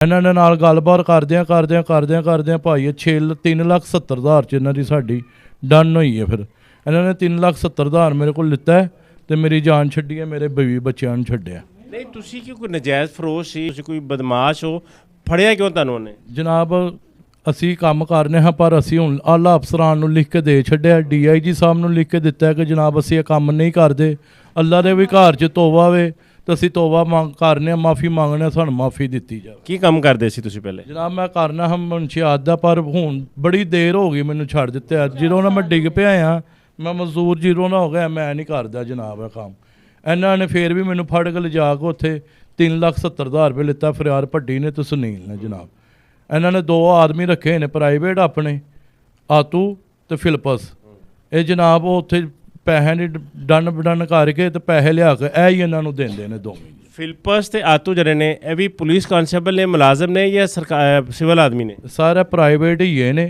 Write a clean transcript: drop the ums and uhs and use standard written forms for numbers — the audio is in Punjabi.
ਇਹਨਾਂ ਦੇ ਨਾਲ ਗੱਲਬਾਤ ਕਰਦਿਆਂ ਭਾਈ 3,70,000 'ਚ ਇਹਨਾਂ ਦੀ ਸਾਡੀ ਡਨ ਹੋਈ ਹੈ। ਫਿਰ ਇਹਨਾਂ ਨੇ 3,70,000 ਮੇਰੇ ਕੋਲ ਲਿੱਤਾ ਤੇ ਮੇਰੀ ਜਾਨ ਛੱਡੀ ਹੈ, ਮੇਰੇ ਬੀਵੀ ਬੱਚਿਆਂ ਨੂੰ ਛੱਡਿਆ। ਨਹੀਂ ਤੁਸੀਂ ਕੀ ਕੋਈ ਨਜਾਇਜ਼ ਫਰੋਸ਼ ਸੀ, ਤੁਸੀਂ ਕੋਈ ਬਦਮਾਸ਼ ਹੋ, ਫੜਿਆ ਕਿਉਂ ਤੁਹਾਨੂੰ ਉਹਨੇ? ਜਨਾਬ ਅਸੀਂ ਕੰਮ ਕਰਨੇ ਹਾਂ, ਪਰ ਅਸੀਂ ਹੁਣ ਆਲਾ ਅਫਸਰਾਂ ਨੂੰ ਲਿਖ ਕੇ ਦੇ ਛੱਡਿਆ, DIG ਸਾਹਿਬ ਨੂੰ ਲਿਖ ਕੇ ਦਿੱਤਾ ਕਿ ਜਨਾਬ ਅਸੀਂ ਇਹ ਕੰਮ ਨਹੀਂ ਕਰਦੇ। ਅੱਲਾ ਦੇ ਵੀ ਘਰ 'ਚ ਤੋਬਾ ਵੇ ਤਾਂ ਅਸੀਂ ਤੋਬਾ ਕਰਨੇ, ਮਾਫੀ ਮੰਗਣੇ, ਸਾਨੂੰ ਮਾਫੀ ਦਿੱਤੀ ਜਾਵੇ। ਕੀ ਕੰਮ ਕਰਦੇ ਸੀ ਤੁਸੀਂ ਪਹਿਲੇ? ਜਨਾਬ ਮੈਂ ਕਰਨਾ ਹਾਂ ਮੁਨਸ਼ਿਆਤ ਦਾ, ਪਰ ਹੁਣ ਬੜੀ ਦੇਰ ਹੋ ਗਈ ਮੈਨੂੰ ਛੱਡ ਦਿੱਤੇ। ਜਦੋਂ ਨਾ ਮੈਂ ਡਿੱਗ ਪਿਆ ਆ, ਮੈਂ ਮਜ਼ਦੂਰ ਜੀਰੋ ਨਾ ਹੋ ਗਿਆ, ਮੈਂ ਨਹੀਂ ਕਰਦਾ ਜਨਾਬ ਇਹ ਕੰਮ। ਇਹਨਾਂ ਨੇ ਫੇਰ ਵੀ ਮੈਨੂੰ ਫੜ ਕੇ ਲਿਜਾ ਕੇ ਉੱਥੇ 3,70,000 ਰੁਪਏ ਲਿੱਤਾ, ਫਰਿਆਦ ਭੱਟੀ ਨੇ ਤੇ ਸੁਨੀਲ ਨੇ ਜਨਾਬ। ਇਹਨਾਂ ਨੇ 2 ਆਦਮੀ ਰੱਖੇ ਨੇ ਪ੍ਰਾਈਵੇਟ ਆਪਣੇ, ਆਤੂ ਤੇ ਫਿਲਪਸ। ਇਹ ਜਨਾਬ ਉਹ ਉੱਥੇ ਪੈਸੇ ਦੀ ਡਨ ਕਰਕੇ ਤੇ ਪੈਸੇ ਲਿਆ ਕੇ ਇਹ ਹੀ ਇਹਨਾਂ ਨੂੰ ਦਿੰਦੇ ਨੇ ਦੋਵੇਂ। ਫਿਲਪਸ ਤੇ ਆਤੂ ਜਿਹੜੇ ਨੇ ਇਹ ਵੀ ਪੁਲਿਸ ਕਾਂਸਟੇਬਲ ਨੇ, ਮੁਲਾਜ਼ਮ ਨੇ ਜਾਂ ਸਰਕਾਰ ਸਿਵਲ ਆਦਮੀ ਨੇ? ਸਾਰੇ ਪ੍ਰਾਈਵੇਟ ਹੀ ਨੇ।